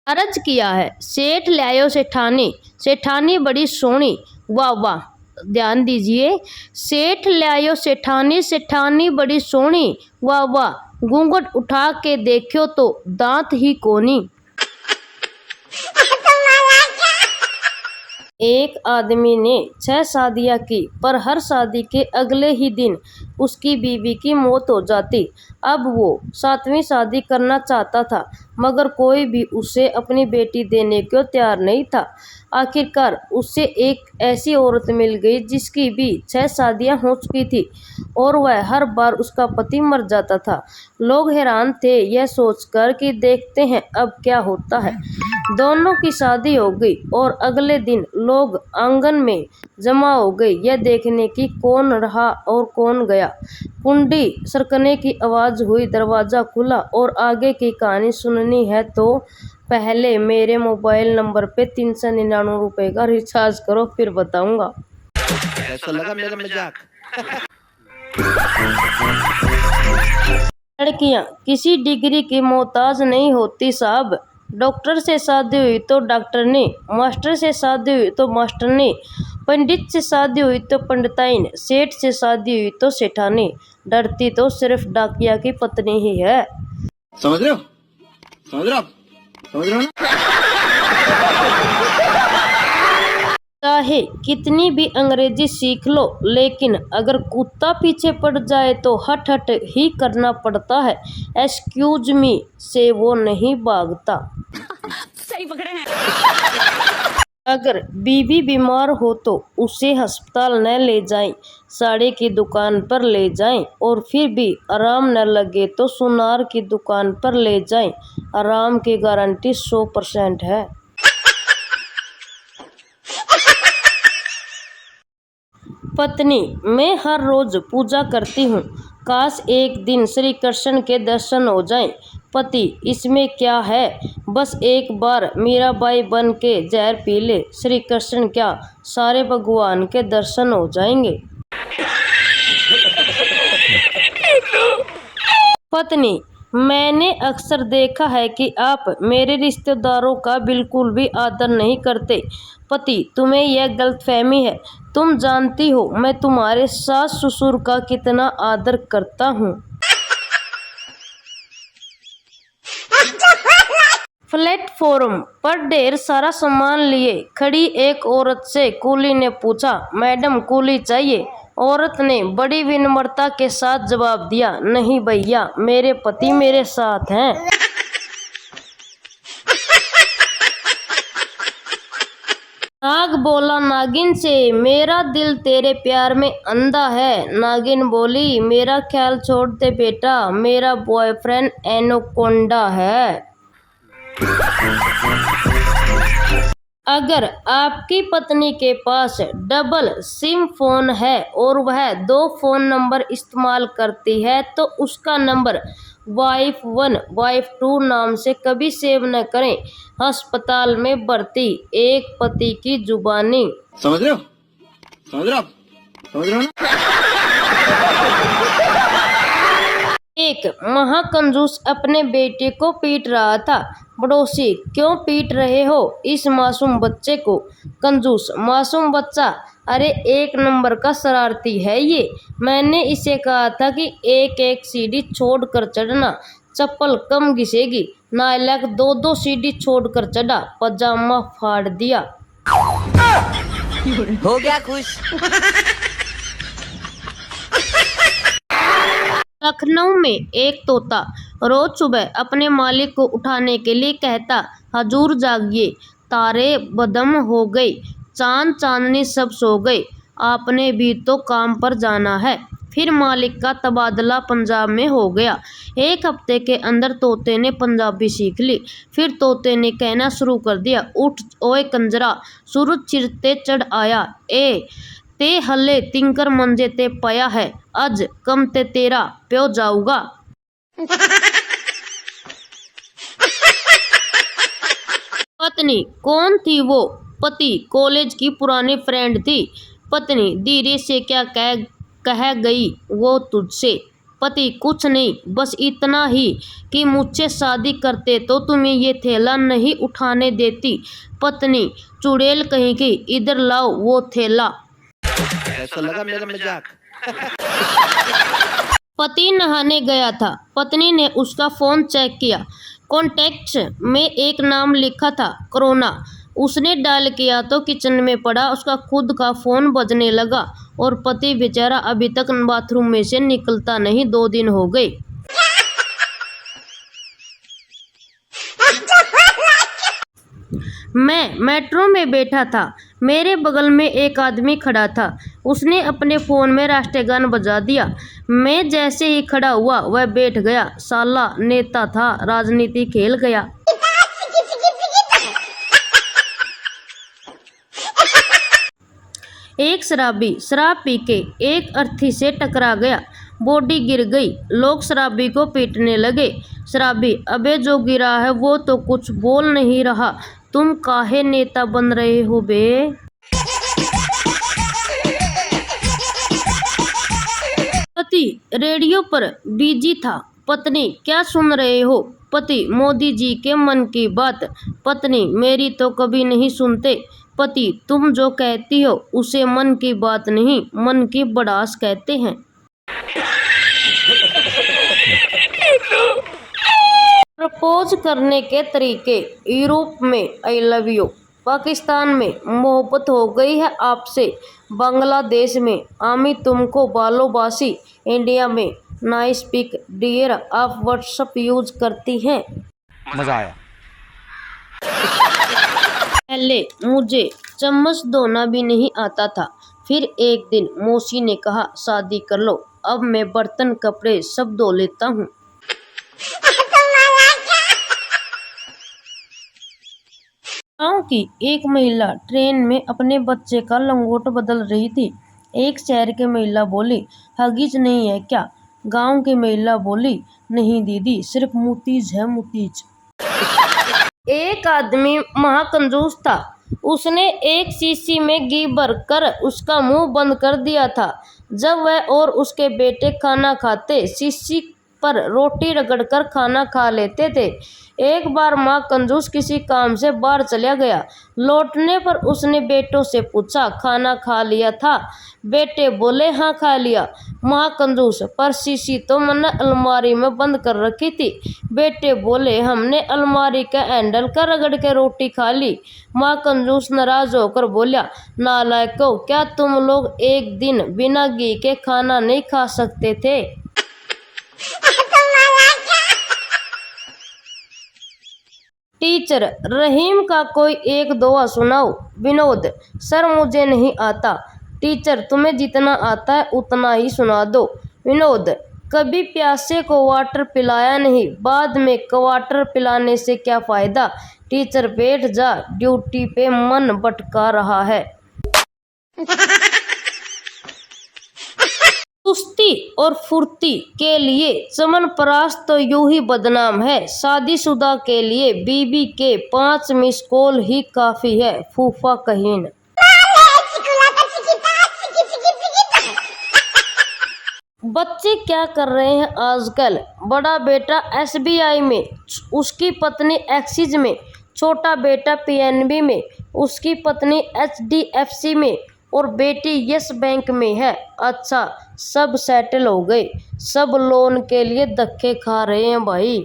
अर्ज किया है। सेठ लायो सेठानी, सेठानी बड़ी सोहनी, वाह वाह। ध्यान दीजिए, सेठ लायो सेठानी, सेठानी बड़ी सोहनी, वाह वाह। घूंघट उठा के देखो तो दांत ही कोनी। एक आदमी ने 6 शादियां की, पर हर शादी के अगले ही दिन उसकी बीवी की मौत हो जाती। अब वो 7वीं शादी करना चाहता था, मगर कोई भी उसे अपनी बेटी देने को तैयार नहीं था। आखिरकार उसे एक ऐसी औरत मिल गई जिसकी भी 6 शादियां हो चुकी थी और वह हर बार उसका पति मर जाता था। लोग हैरान थे यह सोचकर कि देखते हैं अब क्या होता है। दोनों की शादी हो गई और अगले दिन लोग आंगन में जमा हो गए यह देखने की कौन रहा और कौन गया। कुंडी सरकने की आवाज़ हुई, दरवाज़ा खुला और आगे की कहानी सुननी है तो पहले मेरे मोबाइल नंबर पे 399 रुपये का रिचार्ज करो, फिर बताऊंगा। कैसा लगा मेरा मजाक? लड़कियां किसी डिग्री की मोहताज नहीं होती साहब। डॉक्टर से शादी हुई तो डॉक्टर ने, मास्टर से शादी हुई तो मास्टर ने, पंडित से शादी हुई तो पंडिताइन, सेठ से शादी हुई तो सेठानी। डरती तो सिर्फ डाकिया की पत्नी ही है। समझ रहे हो? समझ रहे हो आप? समझ रहे हो ना? चाहे कितनी भी अंग्रेजी सीख लो, लेकिन अगर कुत्ता पीछे पड़ जाए तो हट हट ही करना पड़ता है। एक्सक्यूज मी से वो नहीं भागता। सही पकड़े हैं। अगर बीवी बीमार हो तो उसे अस्पताल न ले जाएं, साड़ी की दुकान पर ले जाएं और फिर भी आराम न लगे तो सुनार की दुकान पर ले जाएं। आराम की गारंटी 100% है। पत्नी, मैं हर रोज पूजा करती हूँ, काश एक दिन श्री कृष्ण के दर्शन हो जाएं। पति, इसमें क्या है, बस एक बार मीराबाई बन के जहर पी ले, श्री कृष्ण क्या सारे भगवान के दर्शन हो जाएंगे। पत्नी, मैंने अक्सर देखा है कि आप मेरे रिश्तेदारों का बिल्कुल भी आदर नहीं करते। पति, तुम्हें यह गलतफहमी है। तुम जानती हो मैं तुम्हारे सास ससुर का कितना आदर करता हूँ। प्लेटफॉर्म पर ढेर सारा सामान लिए खड़ी एक औरत से कुली ने पूछा, मैडम कुली चाहिए? औरत ने बड़ी विनम्रता के साथ जवाब दिया, नहीं भैया, मेरे पति मेरे साथ हैं। नाग बोला नागिन से, मेरा दिल तेरे प्यार में अंधा है। नागिन बोली, मेरा ख्याल छोड़ दे बेटा, मेरा बॉयफ्रेंड एनोकोंडा है। अगर आपकी पत्नी के पास डबल सिम फोन है और वह 2 फोन नंबर इस्तेमाल करती है तो उसका नंबर वाइफ 1 वाइफ 2 नाम से कभी सेव न करें। अस्पताल में भर्ती एक पति की जुबानी। समझ रहे हो? समझ रहे हो आप? समझ रहे हो ना? एक महाकंजूस अपने बेटे को पीट रहा था। पड़ोसी, क्यों पीट रहे हो इस मासूम बच्चे को? कंजूस, मासूम बच्चा, अरे 1 नंबर का शरारती है ये। मैंने इसे कहा था कि एक एक सीढ़ी छोड़कर चढ़ना, चप्पल कम घिसेगी। नालायक 2-2 सीढ़ी छोड़कर चढ़ा, पजामा फाड़ दिया। हो गया खुश। लखनऊ में एक तोता रोज सुबह अपने मालिक को उठाने के लिए कहता, हजूर जागिए, तारे बदम हो गए, चांद चांदनी सब सो गए, आपने भी तो काम पर जाना है। फिर मालिक का तबादला पंजाब में हो गया। 1 हफ्ते के अंदर तोते ने पंजाबी सीख ली। फिर तोते ने कहना शुरू कर दिया, उठ ओए कंजरा, सूरज चिरते चढ़ आया, ए ते हले तिंकर मंजे ते पया है, अज कम ते तेरा प्यो जाऊगा। पत्नी, कौन थी वो? पति, कॉलेज की पुरानी फ्रेंड थी। पत्नी, धीरे से क्या कह गई वो तुझसे? पति कुछ नहीं, बस इतना ही कि मुझसे शादी करते तो तुम्हें ये थैला नहीं उठाने देती। पत्नी चुड़ैल कहीं की, इधर लाओ वो थैला। कैसा लगा मेरा मजाक? पति नहाने गया था। पत्नी ने उसका फोन चेक किया। कॉन्टैक्ट्स में एक नाम लिखा था, कोरोना। उसने डायल किया तो किचन में पड़ा उसका खुद का फोन बजने लगा और पति बेचारा अभी तक बाथरूम में से निकलता नहीं, 2 दिन हो गए। मैं मेट्रो में बैठा था। मेरे बगल में एक आदमी खड़ा था। उसने अपने फोन में राष्ट्रगान बजा दिया। मैं जैसे ही खड़ा हुआ वह बैठ गया। साला नेता था, राजनीति खेल गया। एक शराबी शराब पी के एक अर्थी से टकरा गया, बॉडी गिर गई। लोग शराबी को पीटने लगे। शराबी, अबे जो गिरा है वो तो कुछ बोल नहीं रहा, तुम काहे नेता बन रहे हो बे? पति रेडियो पर बिजी था। पत्नी, क्या सुन रहे हो? पति, मोदी जी के मन की बात। पत्नी, मेरी तो कभी नहीं सुनते। पति, तुम जो कहती हो उसे मन की बात नहीं, मन की बड़ास कहते हैं। प्रपोज करने के तरीके। यूरोप में आई लव यू, पाकिस्तान में मोहब्बत हो गई है आपसे, बांग्लादेश में आमी तुमको बालोबासी, इंडिया में नाइस पिक डियर। आप व्हाट्सएप यूज करती हैं? मजा आया। पहले मुझे चम्मच धोना भी नहीं आता था। फिर एक दिन मौसी ने कहा शादी कर लो, अब मैं बर्तन कपड़े सब धो लेता हूँ। गाँव की एक महिला ट्रेन में अपने बच्चे का लंगोट बदल रही थी। एक शहर की महिला बोली, हगीज नहीं है क्या? गांव की महिला बोली, नहीं दीदी, सिर्फ मुतीज है, मुतीज। एक आदमी महाकंजूस था। उसने एक शीशी में घी भरकर उसका मुंह बंद कर दिया था। जब वह और उसके बेटे खाना खाते, शीशी पर रोटी रगड़कर खाना खा लेते थे। एक बार माँ कंजूस किसी काम से बाहर चला गया। लौटने पर उसने बेटों से पूछा, खाना खा लिया था? बेटे बोले, हाँ खा लिया। माँ कंजूस, पर शीशी तो मैंने अलमारी में बंद कर रखी थी। बेटे बोले, हमने अलमारी का हैंडल का रगड़ के रोटी खा ली। माँ कंजूस नाराज होकर बोला, नालायकों, क्या तुम लोग एक दिन बिना घी के खाना नहीं खा सकते थे? टीचर, रहीम का कोई एक दोहा सुनाओ। विनोद, सर मुझे नहीं आता। टीचर, तुम्हें जितना आता है उतना ही सुना दो। विनोद, कभी प्यासे को वाटर पिलाया नहीं, बाद में क्वार्टर पिलाने से क्या फायदा? टीचर, बैठ जा, ड्यूटी पे मन भटका रहा है। सुस्ती और फुर्ती के लिए चमनप्राश तो यूं ही बदनाम है। शादीशुदा के लिए बीबी के 5 मिस कॉल ही काफी है, फूफा कहीन। बच्चे क्या कर रहे हैं आजकल? बड़ा बेटा SBI में, उसकी पत्नी एक्सिस में, छोटा बेटा PNB में, उसकी पत्नी HDFC में और बेटी यस बैंक में है। अच्छा, सब सेटल हो गए, सब लोन के लिए धक्के खा रहे हैं भाई।